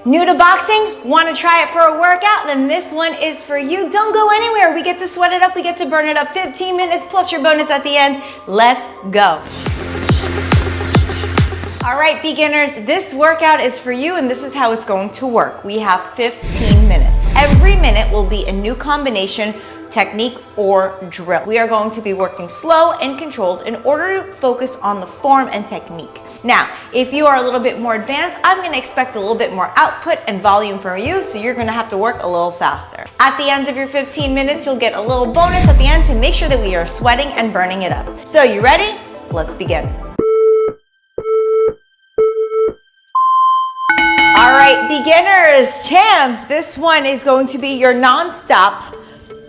New to boxing? Want to try it for a workout? Then this one is for you. Don't go anywhere. We get to sweat it up. We get to burn it up. 15 minutes plus your bonus at the end. Let's go. All right, beginners, this workout is for you, and this is how it's going to work. We have 15 minutes. Every minute will be a new combination, technique, or drill. We are going to be working slow and controlled in order to focus on the form and technique. Now, if you are a little bit more advanced, I'm going to expect a little bit more output and volume from you, so you're going to have to work a little faster. At the end of your 15 minutes, you'll get a little bonus at the end to make sure that we are sweating and burning it up. So, you ready? Let's begin. All right, beginners, champs, this one is going to be your non-stop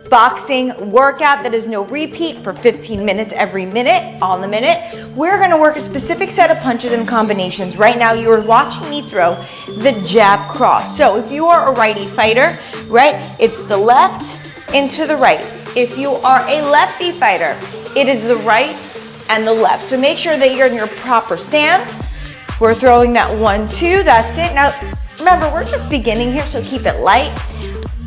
boxing workout that is no repeat for 15 minutes every minute, on the minute. We're gonna work a specific set of punches and combinations. Right now, you are watching me throw the jab cross. So if you are a righty fighter, right, it's the left into the right. If you are a lefty fighter, it is the right and the left. So make sure that you're in your proper stance. We're throwing that 1-2, that's it. Now, remember, we're just beginning here, so keep it light.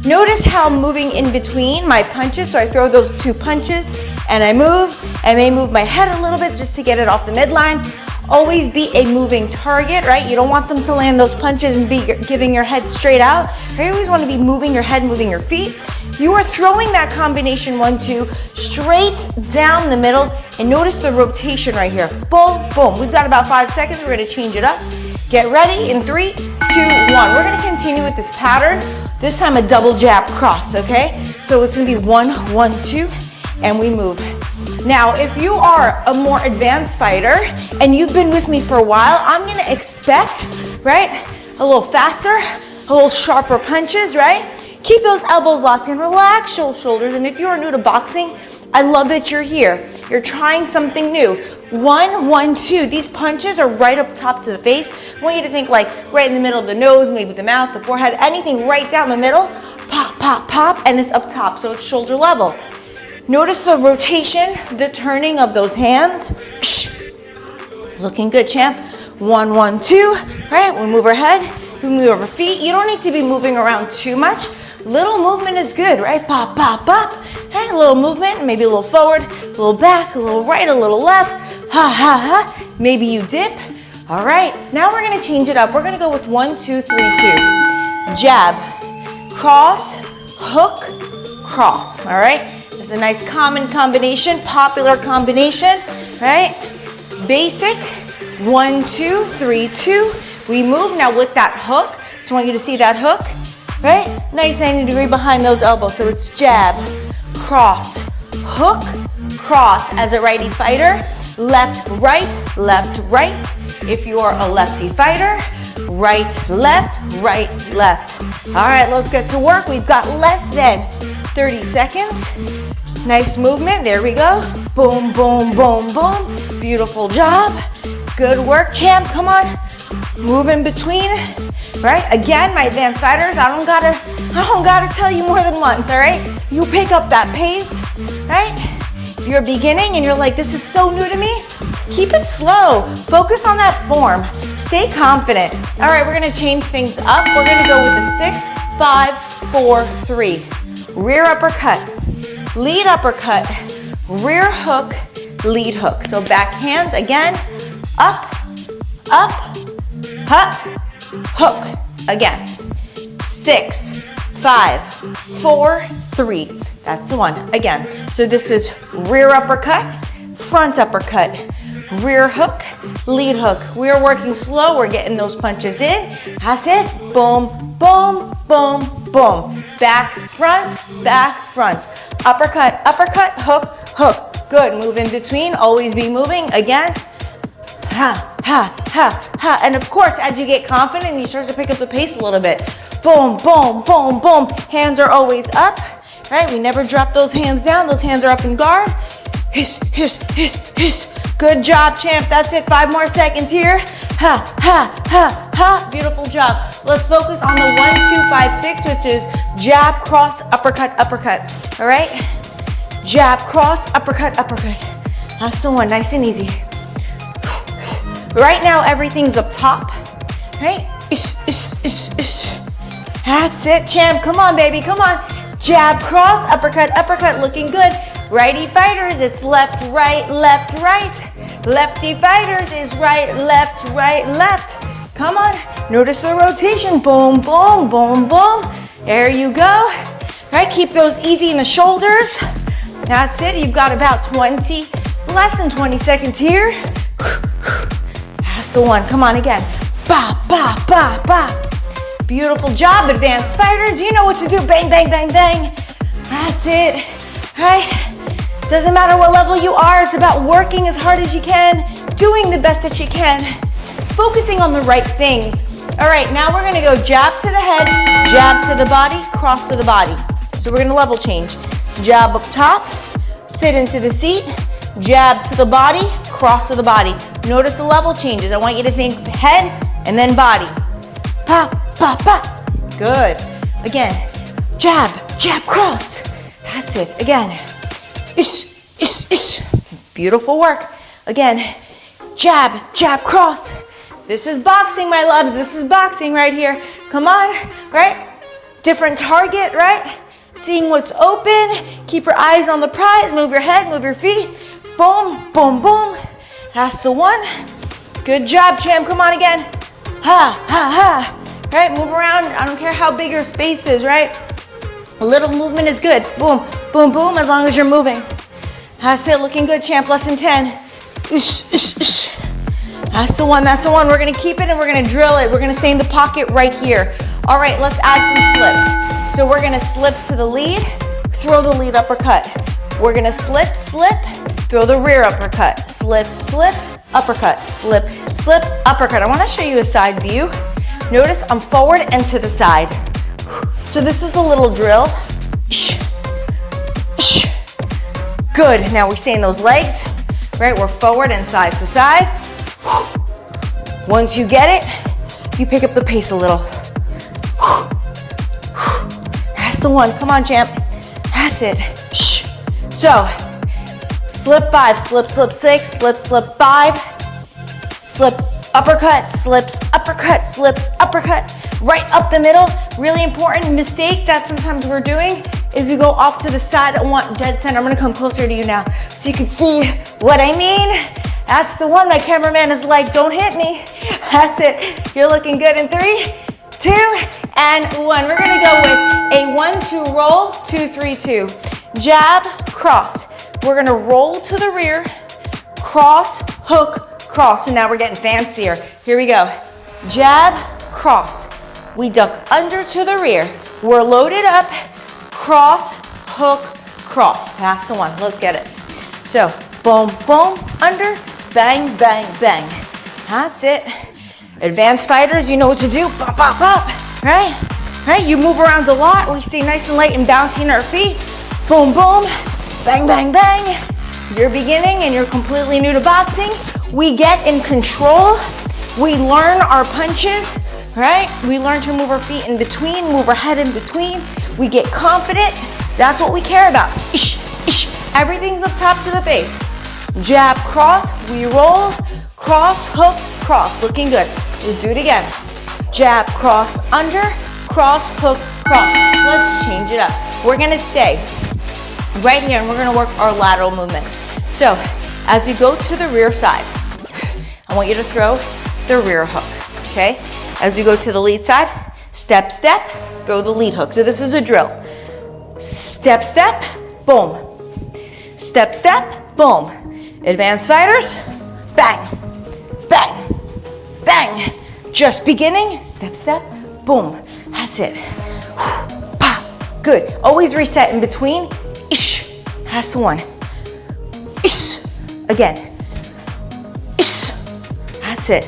Notice how I'm moving in between my punches. So I throw those 2 punches and I move. I may move my head a little bit just to get it off the midline. Always be a moving target, right? You don't want them to land those punches and be giving your head straight out. You always want to be moving your head, moving your feet. You are throwing that combination 1-2 straight down the middle, and notice the rotation right here. Boom, boom. We've got about 5 seconds. We're going to change it up. Get ready in 3, 2, 1. We're going to continue with this pattern. This time a double jab cross, okay? So it's going to be 1, 1, 2, and we move. Now, if you are a more advanced fighter and you've been with me for a while, I'm going to expect, right, a little faster, a little sharper punches, right? Keep those elbows locked in, relax those shoulders. And if you are new to boxing, I love that you're here. You're trying something new. 1, 1, 2. These punches are right up top to the face. I want you to think like right in the middle of the nose, maybe the mouth, the forehead, anything right down the middle. Pop, pop, pop, and it's up top, so it's shoulder level. Notice the rotation, the turning of those hands. Looking good, champ. 1, 1, 2. Right, we move our head, we move our feet. You don't need to be moving around too much. Little movement is good, right? Pop, pop, pop. Right, a little movement, maybe a little forward, a little back, a little right, a little left. Ha, ha, ha. Maybe you dip. All right, now we're gonna change it up. We're gonna go with 1, 2, 3, 2. Jab, cross, hook, cross, all right? It's a nice common combination, popular combination, right? Basic, 1, 2, 3, 2. We move now with that hook. Just want you to see that hook, right? Nice 90-degree behind those elbows. So it's jab, cross, hook, cross as a righty fighter. Left, right, left, right. If you are a lefty fighter, right, left, right, left. All right, let's get to work. We've got less than 30 seconds. Nice movement, there we go. Boom, boom, boom, boom. Beautiful job. Good work, champ, come on. Move in between, right? Again, my advanced fighters, I don't gotta tell you more than once, all right? You pick up that pace, right? If you're beginning and you're like, this is so new to me, keep it slow. Focus on that form. Stay confident. All right, we're gonna change things up. We're gonna go with the 6, 5, 4, 3. Rear uppercut, lead uppercut, rear hook, lead hook. So back hands again, up, up, hook. Again, 6, 5, 4, 3. That's the one. Again, so this is rear uppercut, front uppercut, rear hook, lead hook. We're working slow. We're getting those punches in. That's it. Boom, boom, boom, boom. Back, front, uppercut, uppercut, hook, hook. Good. Move in between. Always be moving. Again. Ha, ha, ha, ha. And of course, as you get confident, you start to pick up the pace a little bit. Boom, boom, boom, boom. Hands are always up. Right? We never drop those hands down. Those hands are up in guard. Hiss, hiss, hiss, hiss. Good job, champ. That's it. 5 more seconds here. Ha, ha, ha, ha. Beautiful job. Let's focus on the 1, 2, 5, 6, which is jab, cross, uppercut, uppercut. All right? Jab, cross, uppercut, uppercut. That's the one. Nice and easy. Right now, everything's up top. Right? That's it, champ. Come on, baby, come on. Jab, cross, uppercut, uppercut, looking good. Righty fighters, it's left, right, left, right. Lefty fighters is right, left, Come on, notice the rotation. Boom, boom, boom, boom. There you go. All right, keep those easy in the shoulders. That's it, you've got about less than 20 seconds here. That's the one, come on again. Ba, ba, ba, ba. Beautiful job, advanced fighters. You know what to do, bang, bang, bang, bang. That's it, all right? Doesn't matter what level you are, it's about working as hard as you can, doing the best that you can, focusing on the right things. All right, now we're gonna go jab to the head, jab to the body, cross to the body. So we're gonna level change. Jab up top, sit into the seat, jab to the body, cross to the body. Notice the level changes. I want you to think head and then body. Pa, pa, pa. Good. Again, jab, jab, cross. That's it. Again. Ish, ish, ish. Beautiful work. Again, jab, jab, cross. This is boxing, my loves. This is boxing right here. Come on, right? Different target, right? Seeing what's open. Keep your eyes on the prize. Move your head, move your feet. Boom, boom, boom. That's the one. Good job, champ. Come on again. Ha, ha, ha. Right, move around. I don't care how big your space is, right? A little movement is good. Boom, boom, boom, as long as you're moving. That's it, looking good, champ, less than 10. Ish, ish, ish. That's the one, that's the one. We're gonna keep it and we're gonna drill it. We're gonna stay in the pocket right here. All right, let's add some slips. So we're gonna slip to the lead, throw the lead uppercut. We're gonna slip, slip, throw the rear uppercut. Slip, slip, uppercut. Slip, slip, uppercut. I wanna show you a side view. Notice I'm forward and to the side. So this is the little drill. Good, now we stay in those legs, right? We're forward and side to side. Once you get it, you pick up the pace a little. That's the one, come on, champ. That's it. So, slip 5, slip, slip 6, slip, slip 5, slip, uppercut, slips, uppercut, slips, uppercut, right up the middle. Really important mistake that sometimes we're doing is we go off to the side. I want dead center. I'm gonna come closer to you now so you can see what I mean. That's the one. My cameraman is like, don't hit me. That's it. You're looking good in 3, 2, and 1. We're gonna go with a 1-2 roll, 2-3-2. Jab, cross. We're gonna roll to the rear, cross, hook, cross. And now we're getting fancier. Here we go. Jab, cross. We duck under to the rear. We're loaded up, cross, hook, cross. That's the one. Let's get it. So, boom, boom, under, bang, bang, bang. That's it. Advanced fighters, you know what to do. Bop, bop, bop. Right? Right? You move around a lot. We stay nice and light and bouncy in our feet. Boom, boom, bang, bang, bang. You're beginning and you're completely new to boxing. We get in control. We learn our punches, right? We learn to move our feet in between, move our head in between. We get confident. That's what we care about. Ish, ish. Everything's up top to the face. Jab, cross, we roll, cross, hook, cross. Looking good. Let's do it again. Jab, cross, under, cross, hook, cross. Let's change it up. We're gonna stay right here and we're gonna work our lateral movement. So, as we go to the rear side, I want you to throw the rear hook, okay? As we go to the lead side, step, step, throw the lead hook. So this is a drill. Step, step, boom. Step, step, boom. Advanced fighters, bang, bang, bang. Just beginning, step, step, boom. That's it. Good. Always reset in between. Ish. That's the one. Ish. Again. Ish. That's it.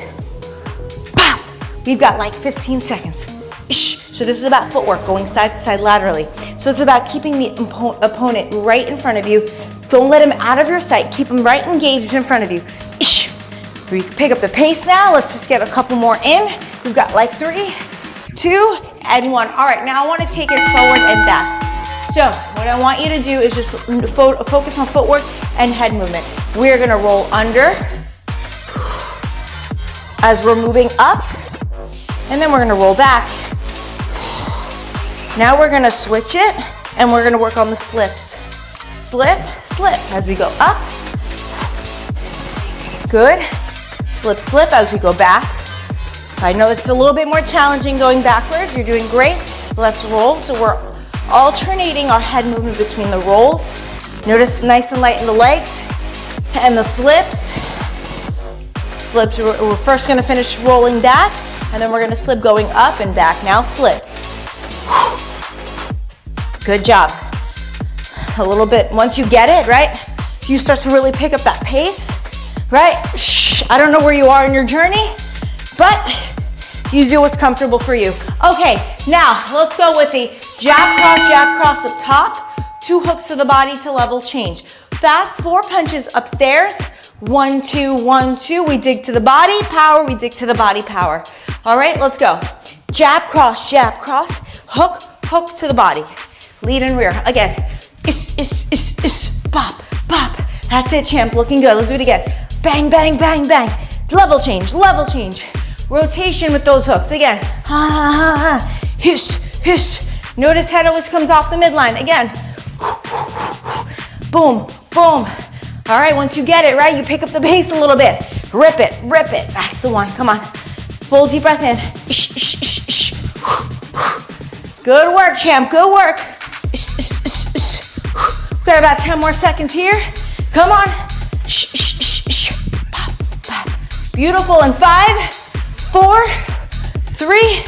Pop. We've got like 15 seconds. Ish. So this is about footwork, going side to side laterally. So it's about keeping the opponent right in front of you. Don't let him out of your sight. Keep him right engaged in front of you. Ish. We can pick up the pace now. Let's just get a couple more in. We've got like 3, 2, and 1. All right, now I want to take it forward and back. So what I want you to do is just focus on footwork and head movement. We're gonna roll under as we're moving up, And then we're gonna roll back. Now we're gonna switch it and we're gonna work on the slips. Slip, slip as we go up. Good. Slip, slip as we go back. I know it's a little bit more challenging going backwards. You're doing great. Let's roll. So we're alternating our head movement between the rolls. Notice nice and light in the legs and the slips. Slips, we're first gonna finish rolling back and then we're gonna slip going up and back. Now slip. Good job. A little bit, once you get it, right? You start to really pick up that pace, right? I don't know where you are in your journey, but you do what's comfortable for you. Okay, now let's go with the jab, cross up top, 2 hooks to the body to level change. Fast 4 punches upstairs, 1, 2, 1, 2. We dig to the body, power, we dig to the body, power. All right, let's go. Jab, cross, hook, hook to the body. Lead and rear, again. Bop, bop. That's it, champ, looking good. Let's do it again. Bang, bang, bang, bang. Level change, level change. Rotation with those hooks. Again, hiss, hiss. Notice head always comes off the midline. Again, boom, boom. All right, once you get it, right, you pick up the pace a little bit. Rip it, rip it. That's the one, come on. Full deep breath in. Good work, champ, good work. We've got about 10 more seconds here. Come on. Pop, pop. Beautiful in 5, 4, 3,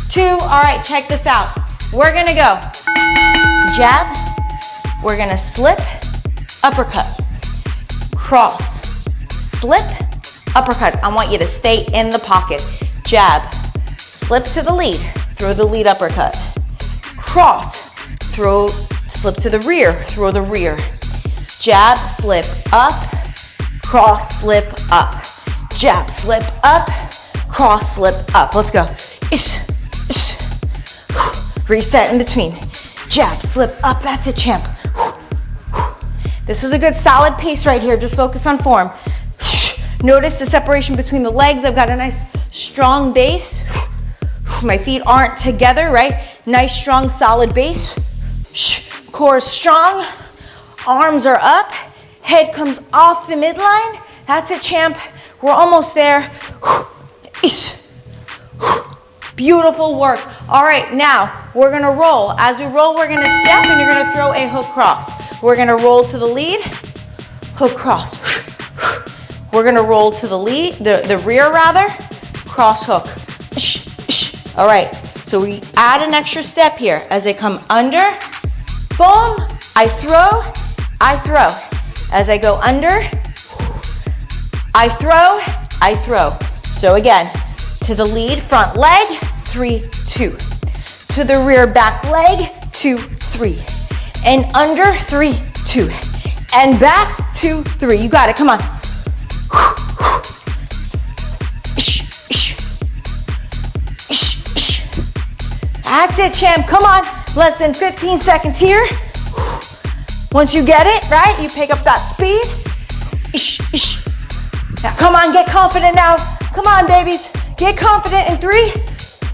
2. All right, check this out. We're gonna go jab. We're gonna slip, uppercut, cross, slip, uppercut. I want you to stay in the pocket. Jab, slip to the lead, throw the lead uppercut. Cross, throw, slip to the rear, throw the rear. Jab, slip, up, cross, slip, up. Jab, slip, up, cross, slip, up. Let's go. Reset in between. Jab, slip, up. That's it, champ. This is a good solid pace right here. Just focus on form. Notice the separation between the legs. I've got a nice strong base. My feet aren't together, right? Nice, strong, solid base. Core is strong. Arms are up. Head comes off the midline. That's it, champ. We're almost there. Beautiful work. All right, now we're gonna roll. As we roll, we're gonna step and you're gonna throw a hook cross. We're gonna roll to the lead, hook cross. We're gonna roll to the lead, the rear rather, cross hook. All right, so we add an extra step here. As I come under, boom, I throw. As I go under, I throw. So again, to the lead, front leg, 3, 2. To the rear back leg, 2, 3. And under, 3, 2. And back, 2, 3. You got it, come on. That's it, champ, come on. Less than 15 seconds here. Once you get it, right, you pick up that speed. Now, come on, get confident now. Come on, babies. Get confident in 3,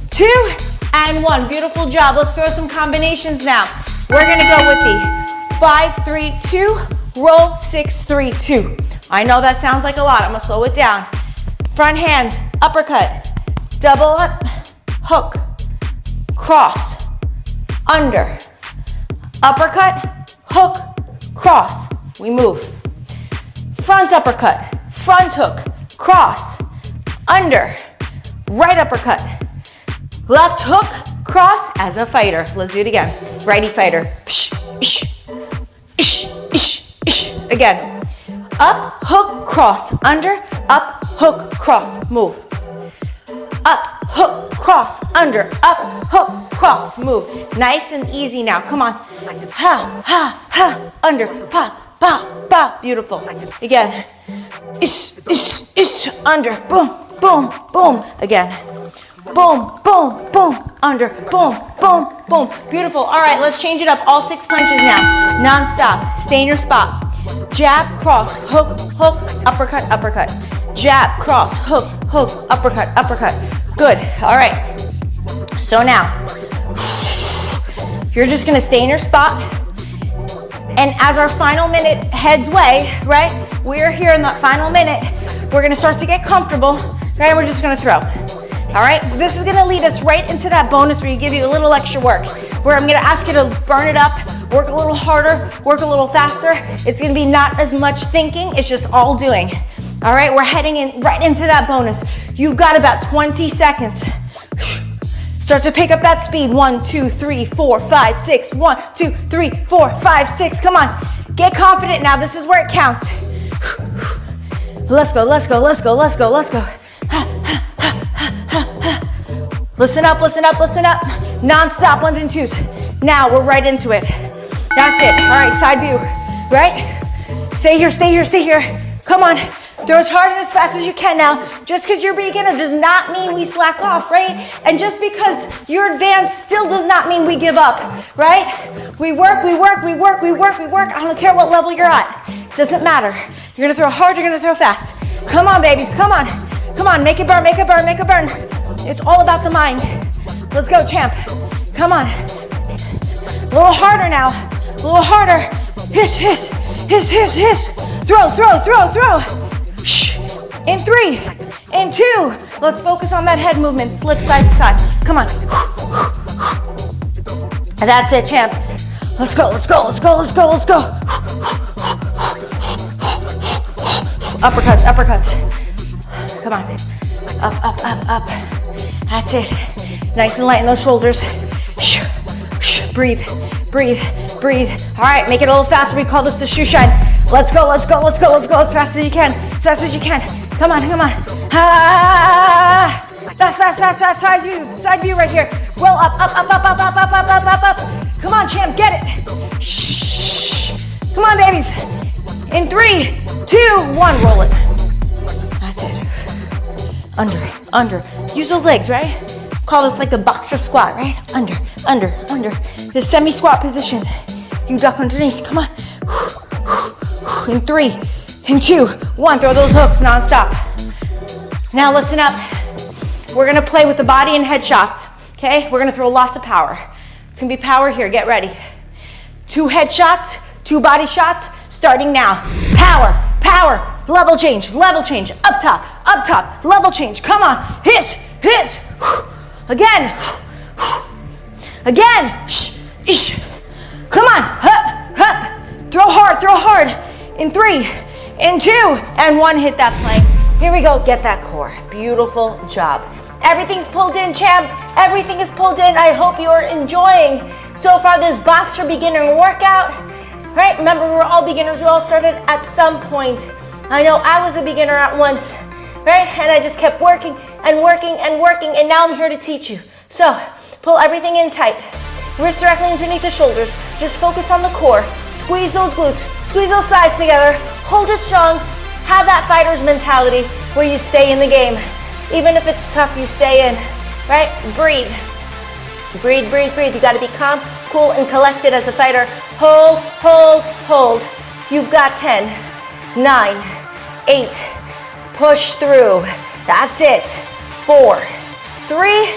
2, and 1. Beautiful job. Let's throw some combinations now. We're gonna go with the 5, 3, 2, roll, 6, 3, 2. I know that sounds like a lot. I'm gonna slow it down. Front hand, uppercut, double up, hook, cross, under, uppercut, hook, cross. We move. Front uppercut, front hook, cross, under, right uppercut, left hook, cross as a fighter. Let's do it again. Righty fighter. Again. Up, hook, cross, under, up, hook, cross, move. Up, hook, cross, under, up, hook, cross, move. Nice and easy now. Come on. Ha, ha, ha, under, pop, pop, pop. Beautiful. Again. Under, boom, boom, boom. Again. Boom, boom, boom, under, boom, boom, boom. Beautiful. All right, let's change it up. All 6 punches now. Non-stop. Stay in your spot. Jab, cross, hook, hook, uppercut, uppercut. Jab, cross, hook, hook, uppercut, uppercut. Good, all right. So now, you're just gonna stay in your spot. And as our final minute heads way, right? We're here in that final minute. We're gonna start to get comfortable, right? We're just gonna throw. All right, this is gonna lead us right into that bonus where you give you a little extra work, where I'm gonna ask you to burn it up, work a little harder, work a little faster. It's gonna be not as much thinking, it's just all doing. All right, we're heading in right into that bonus. You've got about 20 seconds. Start to pick up that speed. 1, 2, 3, 4, 5, 6. 1, 2, 3, 4, 5, 6. Come on, get confident now. This is where it counts. Let's go, let's go, let's go, let's go, let's go. Listen up, listen up, listen up. Non-stop 1s and 2s. Now we're right into it. That's it. All right, side view, right? Stay here, stay here, stay here. Come on, throw as hard and as fast as you can now. Just because you're beginner does not mean we slack off, right? And just because you're advanced still does not mean we give up, right? We work, we work, we work, we work, we work. I don't care what level you're at. It doesn't matter. You're gonna throw hard, you're gonna throw fast. Come on, babies, come on. Come on, make it burn, make it burn, make it burn. It's all about the mind. Let's go, champ. Come on. A little harder now. A little harder. Hiss, hiss, hiss, hiss, hiss. Throw, throw, throw, throw. Shh. In 3, in 2. Let's focus on that head movement. Slip side to side. Come on. That's it, champ. Let's go, let's go, let's go, let's go, let's go. Uppercuts, uppercuts. Come on. Up, up, up, up. That's it. Nice and light in those shoulders. Shh, shh. Breathe, breathe, breathe. All right, make it a little faster. We call this the shoe shine. Let's go, let's go, let's go, let's go as fast as you can. As fast as you can. Come on, come on. Ah! Fast, fast, fast, fast. Side view right here. Roll up, up, up, up, up, up, up, up, up, up, up. Come on, champ, get it. Shh. Come on, babies. In 3, 2, 1, roll it. That's it. Under, under. Use those legs, right? Call this like a boxer squat, right? Under, under, under. This semi-squat position. You duck underneath. Come on. In 3, in 2, 1. Throw those hooks nonstop. Now listen up. We're gonna play with the body and head shots, okay? We're gonna throw lots of power. It's gonna be power here. Get ready. 2 head shots, 2 body shots, starting now. Power, power. Level change, up top, level change. Come on, hiss, hiss. Again, again. Come on, hup, hup. Throw hard. In 3, in 2, and 1. Hit that plank. Here we go, get that core. Beautiful job. Everything's pulled in, champ. Everything is pulled in. I hope you are enjoying so far this boxer beginner workout. Right, remember we're all beginners. We all started at some point. I know I was a beginner at once, right? And I just kept working and working and working, and now I'm here to teach you. So, pull everything in tight. Wrists directly underneath the shoulders. Just focus on the core. Squeeze those glutes. Squeeze those thighs together. Hold it strong. Have that fighter's mentality where you stay in the game. Even if it's tough, you stay in, right? Breathe. Breathe, breathe, breathe. You gotta be calm, cool, and collected as a fighter. Hold, hold, hold. You've got 10, 9, 8. Push through. That's it. 4, 3,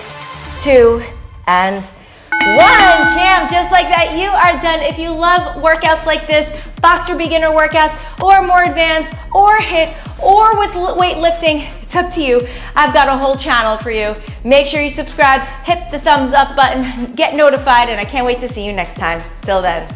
2, and 1. Champ, just like that, you are done. If you love workouts like this, boxer beginner workouts, or more advanced, or HIIT, or with weightlifting, it's up to you. I've got a whole channel for you. Make sure you subscribe, hit the thumbs up button, get notified, and I can't wait to see you next time. Till then.